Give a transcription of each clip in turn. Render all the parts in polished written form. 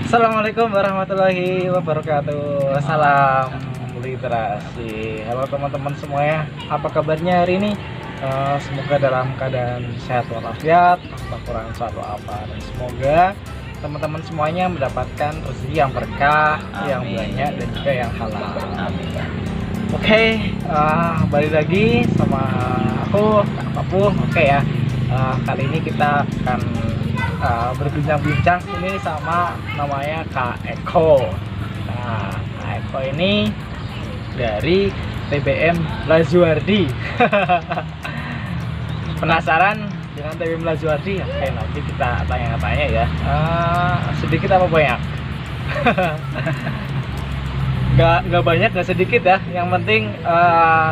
Assalamualaikum warahmatullahi wabarakatuh. Salam literasi. Halo teman-teman semuanya, apa kabarnya hari ini? Semoga dalam keadaan sehat walafiat, tak kurang suatu apa, dan semoga teman-teman semuanya mendapatkan rezeki yang berkah, yang banyak dan juga yang halal. Amin. Oke, balik lagi sama aku Kak Papu. Oke ya, kali ini kita akan berbincang-bincang ini sama namanya Kak Eko. Nah, Kak Eko ini dari TBM Lazuardi. Penasaran dengan TBM Lazuardi? Oke, nanti kita tanya-tanya ya. Sedikit apa banyak? Nggak banyak, nggak sedikit ya. Yang penting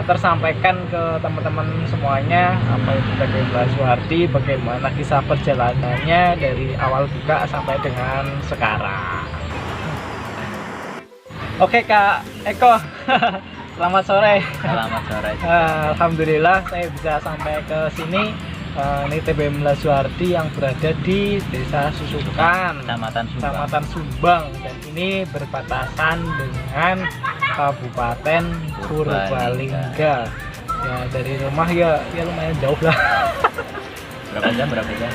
tersampaikan ke teman-teman semuanya apa itu TBM Lazuardi, bagaimana kisah perjalanannya dari awal buka sampai dengan sekarang. Oke Kak Eko, selamat sore. Selamat sore. Alhamdulillah saya bisa sampai ke sini. Ini TBM Lazuardi yang berada di Desa Susukan, Kecamatan Sumbang, dan ini berbatasan dengan Kabupaten Purbalingga. Ya dari rumah ya lumayan jauh lah. Berapa jam? Berapa ya?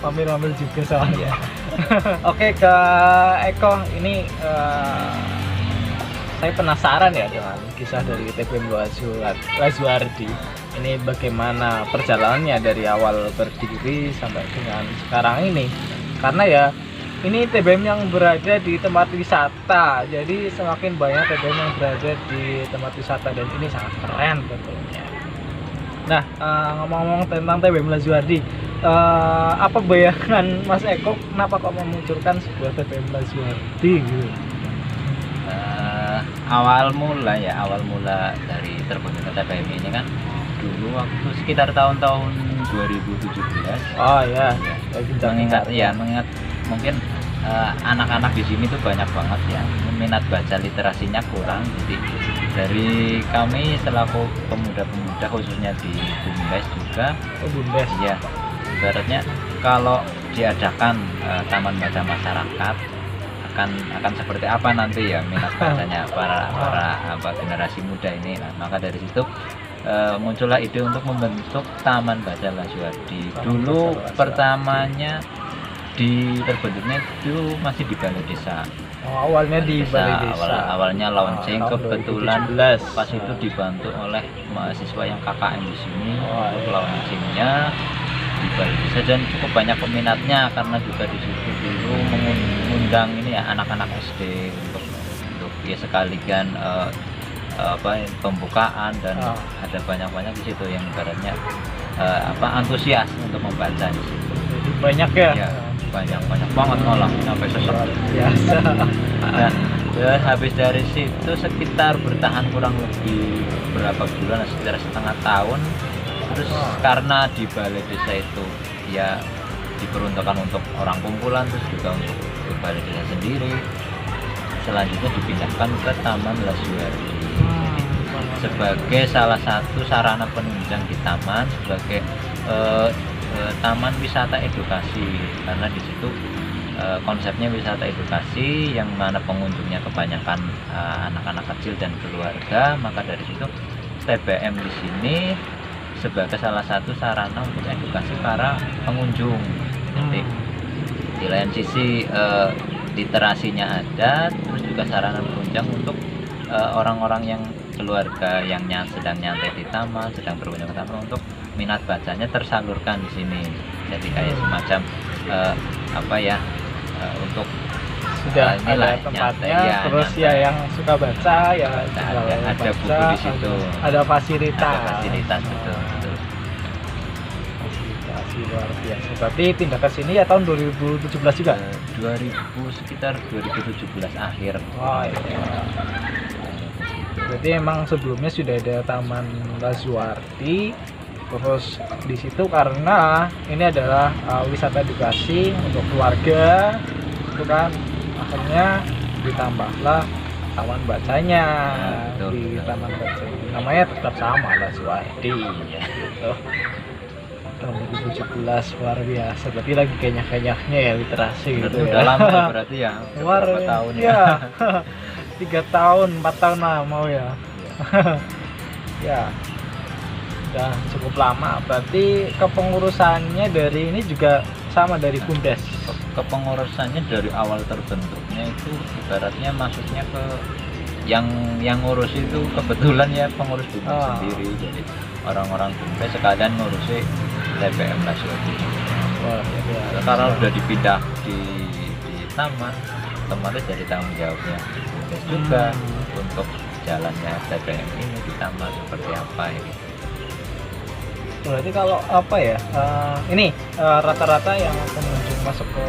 Mampir-mampir juga soalnya. Oke Kak Eko, ini saya penasaran ya dengan kisah dari TBM Lazuardi. Ini bagaimana perjalanannya dari awal berdiri sampai dengan sekarang ini. Karena ya ini TBM yang berada di tempat wisata. Jadi semakin banyak TBM yang berada di tempat wisata dan ini sangat keren tentunya. Nah, ngomong-ngomong tentang TBM Lazuardi, apa bayangan Mas Eko kenapa kok memunculkan sebuah TBM Lazuardi gitu? Awal mula dari terbentuknya TBM ini kan dulu waktu sekitar tahun-tahun 2017. Oh ya, mengingat mungkin anak-anak di sini tuh banyak banget ya minat baca literasinya kurang. Jadi dari kami selaku pemuda-pemuda khususnya di Bumdes juga, Bumdes ya, ibaratnya kalau diadakan taman baca masyarakat akan seperti apa nanti ya minat bacanya para generasi muda ini. Nah, maka dari situ muncullah ide untuk membentuk Taman Baca Lazuardi. Dulu pertamanya terbentuknya itu masih di balai desa. Awalnya di balai desa. Awalnya launching, kebetulan pas itu dibantu oleh mahasiswa yang KKN di sini untuk launchingnya di balai desa, dan cukup banyak peminatnya karena juga di situ dulu mengundang ini ya anak-anak SD untuk ya sekalian pembukaan, dan ada banyak di situ yang ibaratnya antusias untuk membaca di situ. Jadi banyak ya? Ya, banyak banget malah sampai sesek. Biasa. Nah, terus habis dari situ sekitar bertahan kurang lebih berapa bulan, sekitar setengah tahun. Terus karena di balai desa itu ya diperuntukkan untuk orang kumpulan, terus juga untuk balai desa sendiri, selanjutnya dipindahkan ke Taman Lazuardi. Jadi sebagai salah satu sarana penunjang di taman, sebagai taman wisata edukasi, karena di situ konsepnya wisata edukasi yang mana pengunjungnya kebanyakan anak-anak kecil dan keluarga. Maka dari situ TBM di sini sebagai salah satu sarana untuk edukasi para pengunjung. Jadi di lain sisi literasinya ada, terus juga sarana penunjang untuk orang-orang yang keluarga yang sedang nyantai di taman, sedang berkunjung ke taman, untuk minat bacanya tersalurkan di sini. Jadi kayak semacam untuk sudah ada tempatnya ya, terus ya yang suka baca ya ada buku di situ, ada fasilitas betul. Fasilitas luar biasa. Berarti pindah ke sini ya tahun 2017 juga? Sekitar 2017 akhir. Oh iya. Berarti emang sebelumnya sudah ada Taman Lazuardi, terus di situ karena ini adalah wisata edukasi untuk keluarga, itu kan akhirnya ditambahlah taman bacanya. Taman baca namanya tetap sama Lazuardi ya, gitu. tahun 2017 luar biasa. Berarti lagi kenyah-kenyahnya ya literasi gitu Udah ya. lama ya berarti ya. Udah Luar berapa tahun ya? ya. 3 tahun, 4 tahun lah mau ya. Ya. Udah cukup lama. Berarti kepengurusannya dari ini juga sama dari Bumdes. Kepengurusannya dari awal terbentuknya itu ibaratnya masuknya ke yang ngurus itu kebetulan ya pengurus Bumdes sendiri, jadi orang-orang Bumdes sekalian ngurusi TBM Lasuardi. Wah, ya. Karena udah dipindah di taman, otomatis jadi tanggung jawabnya Bumdes juga untuk jalannya TBM ini di taman seperti apa ya gitu. Berarti kalau apa ya, ini rata-rata yang pengunjung masuk ke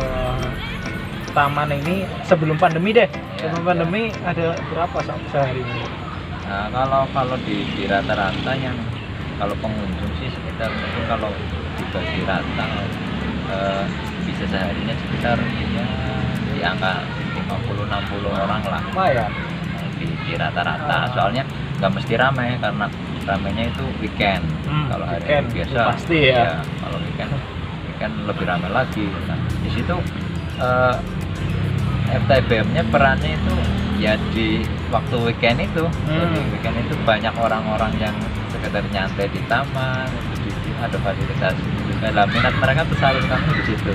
taman ini sebelum pandemi deh, sebelum pandemi ada berapa sehari ini? Nah, kalau di rata-rata yang kalau pengunjung sih sekitar mungkin kalau dibagi rata bisa seharinya sekitar ya di angka 50-60 orang lah Lumayan. di rata-rata. Soalnya nggak mesti ramai karena ramainya itu weekend. Kalau hari weekend, biasa pasti ya. kalau weekend lebih ramai lagi. Nah, di situ FTBM-nya perannya itu ya di waktu weekend itu. Jadi weekend itu banyak orang-orang yang sekedar nyantai di taman, ada fasilitas juga. Lah minat mereka tersalurkan di situ.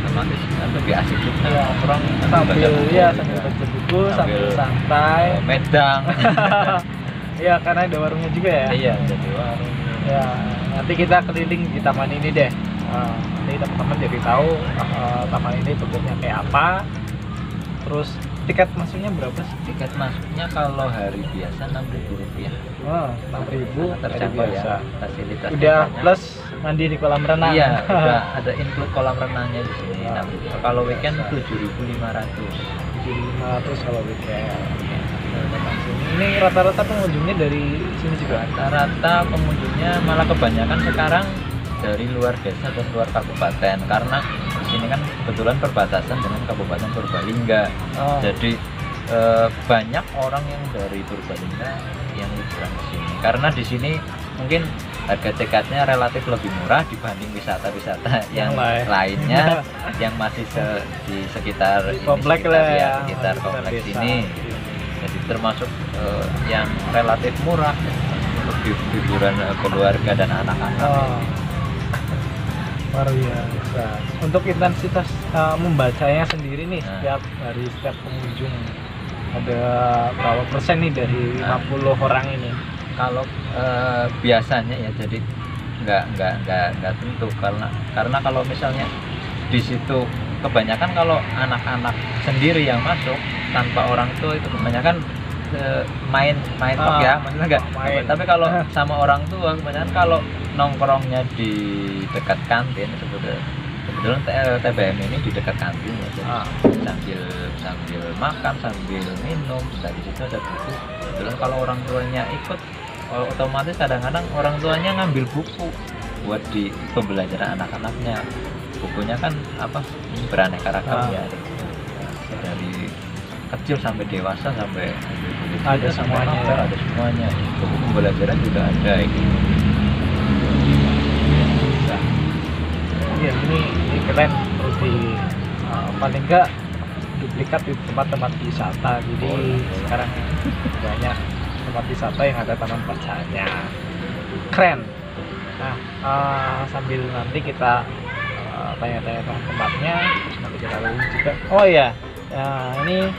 Otomatis lebih asik juga nongkrong Sambil baca buku, sambil santai. Medang. Iya, karena ada warungnya juga ya. Iya, jadi warung. Ya, nanti kita keliling di taman ini deh. Nanti teman-teman jadi tahu taman ini bentuknya kayak apa. Terus tiket masuknya berapa sih? Tiket masuknya kalau hari biasa Rp6.000. Oh, 6.000 terjangkau biasa. ya. Fasilitas Udah plus mandi di kolam renang. Iya, udah ada include kolam renangnya di sini. Kalau weekend 7.500. 7.500 kalau weekend. Ini rata-rata pengunjungnya dari sini juga. Rata-rata pengunjungnya malah kebanyakan sekarang dari luar desa dan luar kabupaten, karena di sini kan kebetulan perbatasan dengan Kabupaten Purbalingga. Jadi banyak orang yang dari Purbalingga yang liburan ke sini. Karena di sini mungkin harga tiketnya relatif lebih murah dibanding wisata-wisata yang lainnya yang masih di sekitar komplek lah ya, sekitar kompleks ini. Jadi termasuk yang relatif murah untuk hiburan keluarga dan anak-anak. Luar biasa. Untuk intensitas membacanya sendiri nih, setiap hari setiap pengunjung ada berapa persen nih dari 50 orang ini? Kalau biasanya ya jadi nggak tentu, karena kalau misalnya di situ kebanyakan kalau anak-anak sendiri yang masuk tanpa orang tua itu kebanyakan main tok ya, maksudnya enggak main. Tapi kalau sama orang tua kebanyakan kalau nongkrongnya di dekat kantin, kebetulan TBM ini di dekat kantin ya, jadi sambil makan sambil minum, dari situ ada buku. Kebetulan kalau orang tuanya ikut, otomatis kadang-kadang orang tuanya ngambil buku buat di pembelajaran anak-anaknya. Bukunya kan beraneka ragam ya, dari kecil sampai dewasa sampai ada semuanya ya. Ada semuanya. Buku pembelajaran juga ada gitu. Iya, ini keren. Terus paling enggak duplikat di tempat-tempat wisata. Jadi sekarang banyak tempat wisata yang ada taman bacanya. Keren. Nah, sambil nanti kita tanya-tanya tentang tempatnya, terus nanti kita lalu juga. Oh iya, ini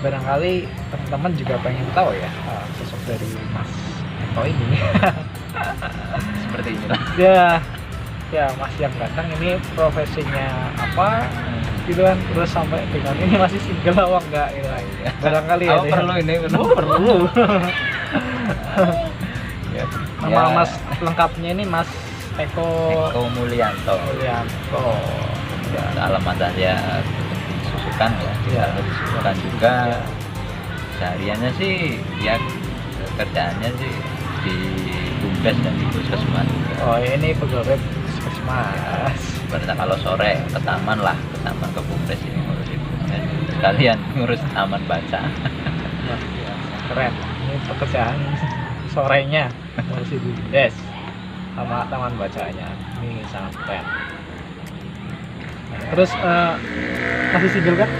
barangkali teman-teman juga pengen tahu ya sosok dari Mas Eko ini. Seperti inilah. Ya Mas yang ganteng ini profesinya apa gitu kan, terus sampai dengan ini masih single apa enggak gitu. Barangkali ya. Perlu ini perlu. Ya, nama Mas lengkapnya ini Mas Eko Mulyanto. Ya, alamat saya Susukan ya. Susukan juga. Sehariannya sih ya kerjaannya sih di Bumdes dan di Puskesmas. Oh, ini pegawai Puskesmas. Berarti kalau sore ke taman ke Bumdes ini ngurusin Bumdes. Sekalian ngurus taman baca. Keren. Ini pekerjaan sorenya ngurusin Bumdes. sama taman bacanya. Ini sangat keren. Terus masih single kan?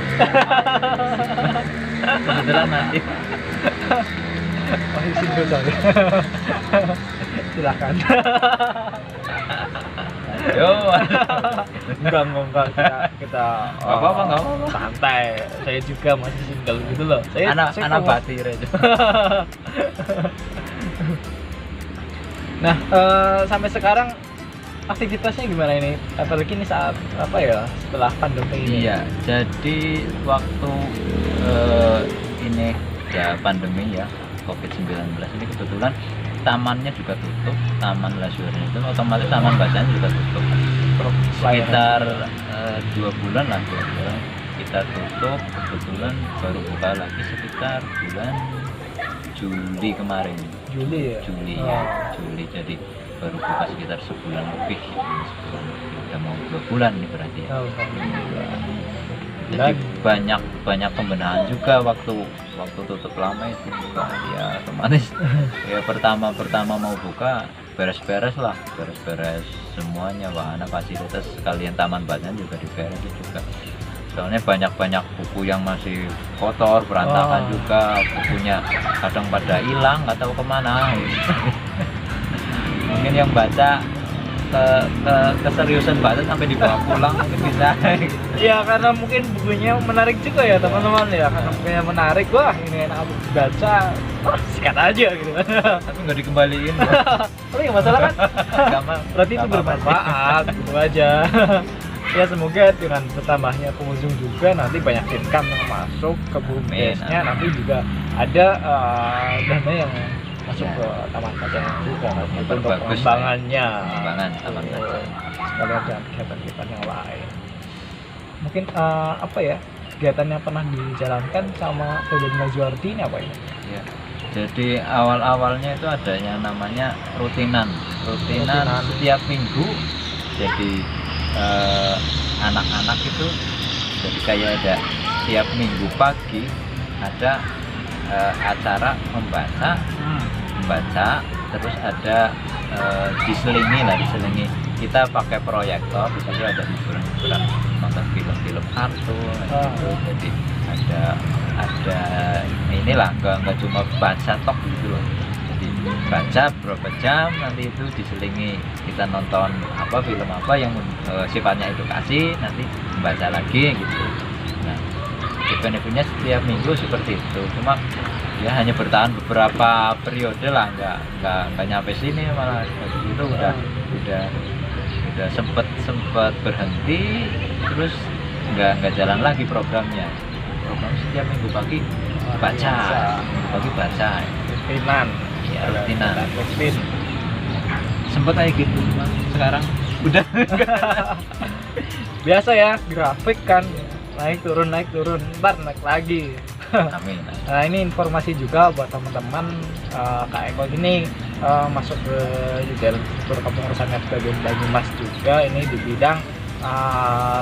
Kebetulan nanti Masih single soalnya. Silakan. yo Enggak kita Nggak apa-apa, nggak apa-apa. santai. Saya juga masih single gitu loh. Saya anak kalau- batir aja. Nah, sampai sekarang aktivitasnya gimana ini? Apalagi ini saat apa ya, setelah pandemi ini. Iya, jadi waktu ini ya pandemi ya COVID-19 ini kebetulan tamannya juga tutup, taman Lasuardi itu otomatis taman bacanya juga tutup. Sekitar 2 bulan lah kira-kira kita tutup, kebetulan baru buka lagi sekitar bulan Juli kemarin. Juli ya. Juli Oh. ya, Juli, jadi baru buka sekitar sebulan lebih, udah mau 2 bulan nih berarti ya. Alhamdulillah. Jadi banyak pembenahan juga waktu tutup lama itu juga ya otomatis ya pertama mau buka beres-beres semuanya, wahana fasilitas sekalian taman bacaan juga diberesin juga, soalnya banyak buku yang masih kotor berantakan juga, bukunya kadang pada hilang nggak tahu kemana. Mungkin yang baca keseriusan baca sampai dibawa pulang mungkin bisa. Ya karena mungkin bukunya menarik juga ya teman-teman ya, karena bukunya menarik, wah ini enak baca, sikat aja gitu. Tapi nggak dikembaliin. Tapi nggak masalah kan? Berarti itu bermanfaat gitu aja. Ya semoga dengan bertambahnya pengunjung juga nanti banyak income yang masuk ke BUMDes-nya, nanti juga ada dana yang masuk ke taman bacaan juga nanti untuk pengembangannya. Pengembangan taman bacaan. Sekalian dengan kegiatan-kegiatan yang lain. Mungkin apa ya, kegiatan yang pernah dijalankan sama PBB Lasuardi ini apa ini? Ya. Jadi awal-awalnya itu adanya namanya rutinan setiap minggu. Jadi anak-anak itu jadi kayak ada tiap minggu pagi ada acara membaca, terus ada diselingi kita pakai proyektor, di situ ada hiburan nonton film-film kartun gitu. Jadi ada inilah, nggak cuma baca tok gitu loh, jadi baca berapa jam, nanti itu diselingi kita nonton film apa yang sifatnya edukasi, nanti membaca lagi gitu. Nah, event-eventnya setiap minggu seperti itu, cuma ya hanya bertahan beberapa periode lah, nggak nyampe sini, malah dari itu udah sempet berhenti, terus nggak jalan lagi programnya. Program setiap minggu pagi baca, Rutinan. ya rutinan. Rutin. Sempet kayak gitu, cuma sekarang udah Biasa ya, grafik kan naik turun, ntar naik lagi. amin. Nah ini informasi juga buat teman-teman, Kak Eko ini masuk ke juga berkepengurusan FKB Banyumas juga, ini di bidang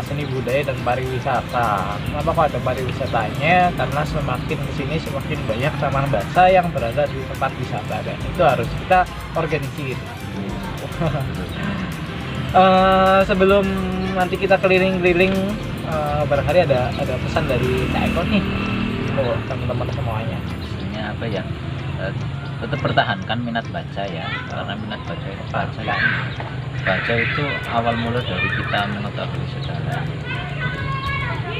seni budaya dan pariwisata. Kenapa kok ada pariwisatanya? Karena semakin kesini semakin banyak taman baca yang berada di tempat wisata, dan itu harus kita organisir. Sebelum nanti kita keliling-keliling, barangkali ada pesan dari Kak Eko nih untuk teman-teman semuanya. Maksudnya apa ya, tetap pertahankan minat baca ya, karena minat baca itu awal mula dari kita mengetahui segalanya.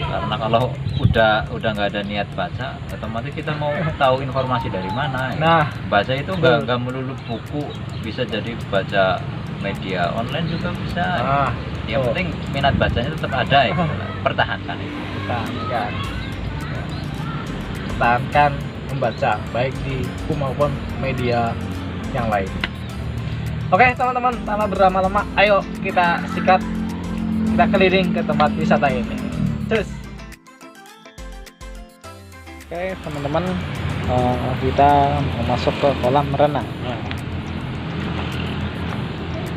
Karena kalau udah nggak ada niat baca, otomatis kita mau tahu informasi dari mana ya. Nah, Baca itu nggak melulu buku, bisa jadi baca media online juga bisa. Yang penting minat bacanya tetap ada ya. Pertahankan itu. Pertahankan membaca baik di buku maupun media yang lain. Oke teman-teman, tanpa berlama-lama, ayo kita sikat, kita keliling ke tempat wisata ini. Terus. Oke teman-teman, kita mau masuk ke kolam renang.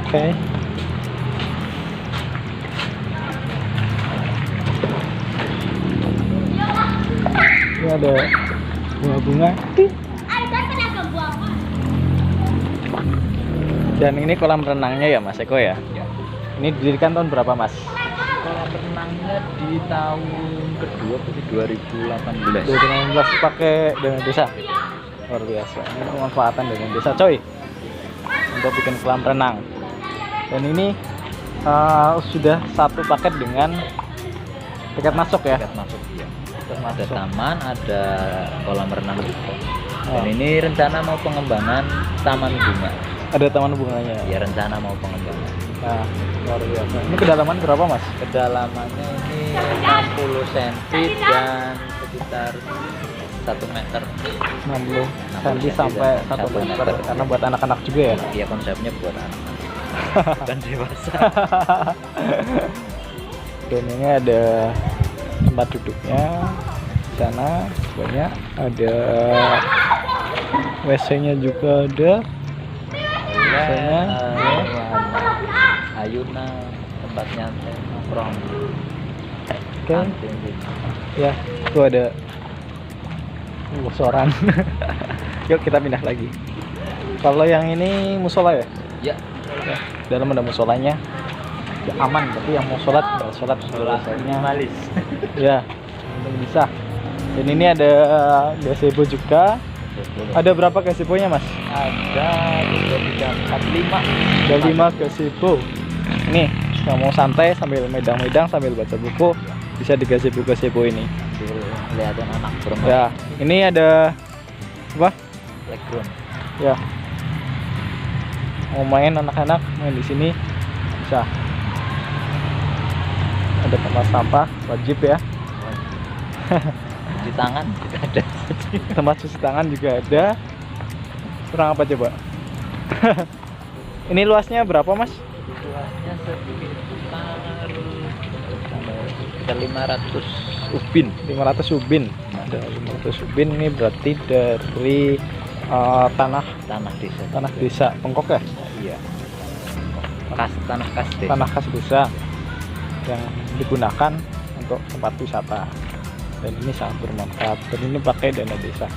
Oke. Ini ada bunga-bunga. Dan ini kolam renangnya ya Mas Eko ya? Ya. Ini didirikan tahun berapa Mas? Kolam renangnya di tahun kedua berarti 2018. 2016 pakai dana desa. Luar biasa. Ini pemanfaatan dana desa coy. Untuk bikin kolam renang. Dan ini sudah satu paket dengan tiket masuk ya. Tiket masuk ya. Tiket Ada masuk. taman, ada kolam renang juga. Oh. Dan ini rencana mau pengembangan taman bunga. Ada taman bunganya. Ya rencana mau pengembangan. Nah, luar biasa. Ini kedalaman berapa Mas? Kedalamannya ini 60 cm dan sekitar 1 meter. 60 cm cm sampai 1 1 meter. meter. Karena buat anak-anak juga ya. Iya konsepnya buat anak-anak dan dewasa. Dan ini ada tempat duduknya di sana banyak, ada WC-nya juga ada. WC-nya ayunan tempat nyantai nongkrong. Oke. Kantin gitu. Ya, itu ada musoran. Yuk kita pindah lagi. Kalau yang ini musola ya? Ya, Ya, dalam ada musolanya. Ya, aman, tapi yang mau sholat sholat minimalis. Ya, belum bisa. Dan ini ada gazebo juga. Ada berapa gazebo-nya Mas? Ada 3, 4, 5. Ada 5 gazebo. Ini yang mau santai sambil medang-medang sambil baca buku bisa di gazebo ini. Kelihatan anak bermain. Ya, ini ada apa? Playground. Ya. Mau main anak-anak main di sini bisa. Ada tempat sampah wajib ya. Cuci tangan juga ada. Tempat cuci tangan juga ada. Kurang apa coba? Ini luasnya berapa Mas? Luasnya sekitar 500 ubin. 500 ubin. Ada 500 ubin ini berarti dari tanah Tanah desa. desa Pengkok ya? Iya. Tanah khas desa. Tanah khas desa yang digunakan untuk tempat wisata. Dan ini sangat bermanfaat. Dan ini pakai dana desa.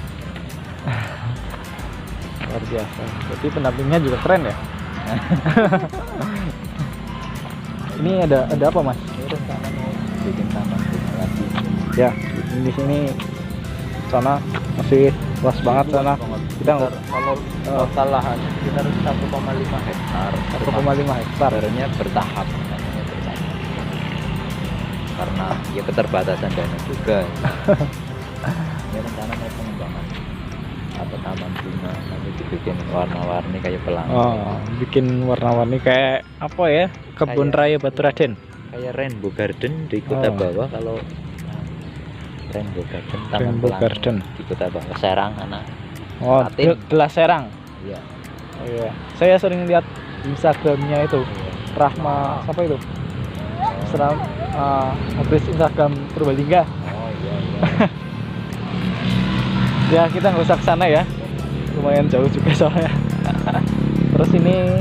Luar biasa. Jadi pendampingnya juga keren ya. Ini ada apa Mas? Ini rencana mau bikin taman bunga lagi. Ya, di sini sana masih luas banget sana. Kita nggak kalau total lahannya sekitar 1,5 hektar. 1,5 hektar. Sebenarnya bertahap, namanya bertahap. Karena ya keterbatasan dana juga. Ini rencana mau pengembangan apa taman bunga nanti dibikin warna-warni kayak pelangi. Oh, bikin warna-warni kayak apa ya? Kebun Kayak- Raya Batu Raden. Kayak Rainbow Garden di Kota Oh. Bawah. Kalau Rainbow Garden taman Rainbow pelangi Garden. di Kota Bawah Serang anak. Oh, Patin. Delas Serang. Iya. Oh, iya. Saya sering lihat Instagramnya itu. Rahma apa itu? Seram habis Instagram Purbalingga. Oh iya iya. Ya kita nggak usah ke sana ya. Lumayan jauh juga soalnya. Terus ini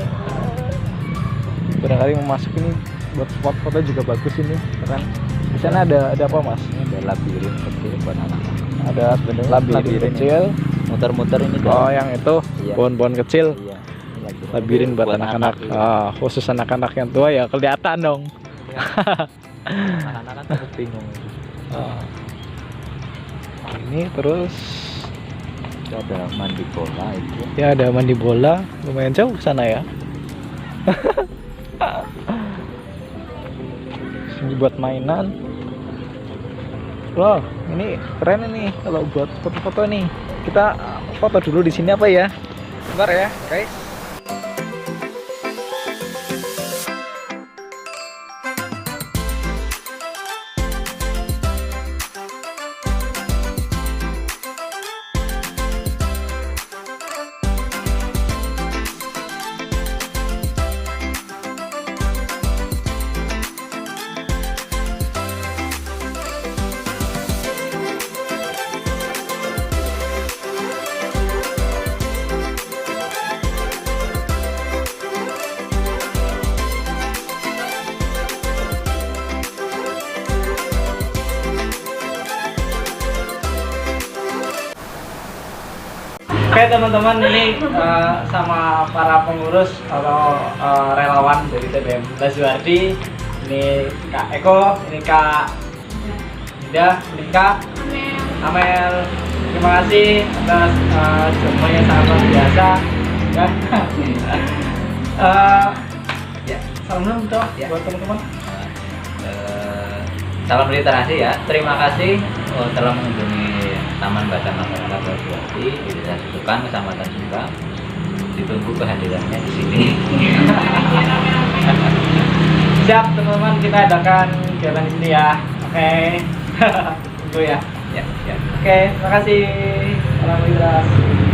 barangkali mau masuk ini buat spot foto juga bagus ini, kan? Di sana ada apa Mas? Ini ada labirin kecil buat anak-anak. Ada labirin kecil. Muter-muter ini Oh, yang itu Iya. pohon-pohon kecil. Iya. Ini Labirin buat anak-anak. iya. Khusus anak-anak yang tua ya kelihatan dong. Anak-anak kan bingung. Ah. Ini terus Ada mandi bola itu. ya ada mandi bola, lumayan jauh ke sana ya. Sini buat mainan. Wah, ini keren ini kalau buat foto-foto nih. Kita foto dulu di sini apa ya? Bentar ya, guys. Oke teman-teman, ini sama para pengurus atau relawan dari TBM Lazuardi. Ini Kak Eko, ini Kak Ida, ini Kak Amel. Terima kasih atas semuanya sangat luar biasa. Ya, salam dong buat teman-teman. Salam literasi ya. Terima kasih telah mengunjungi Taman Bacaan Masyarakat Lazuardi di Desa Sutukan, Kecamatan Sumba. Ditunggu kehadirannya di sini. Siap teman-teman, kita adakan kegiatan di sini ya. Oke. Tunggu ya. Ya, ya. Oke, terima kasih. Salam literasi.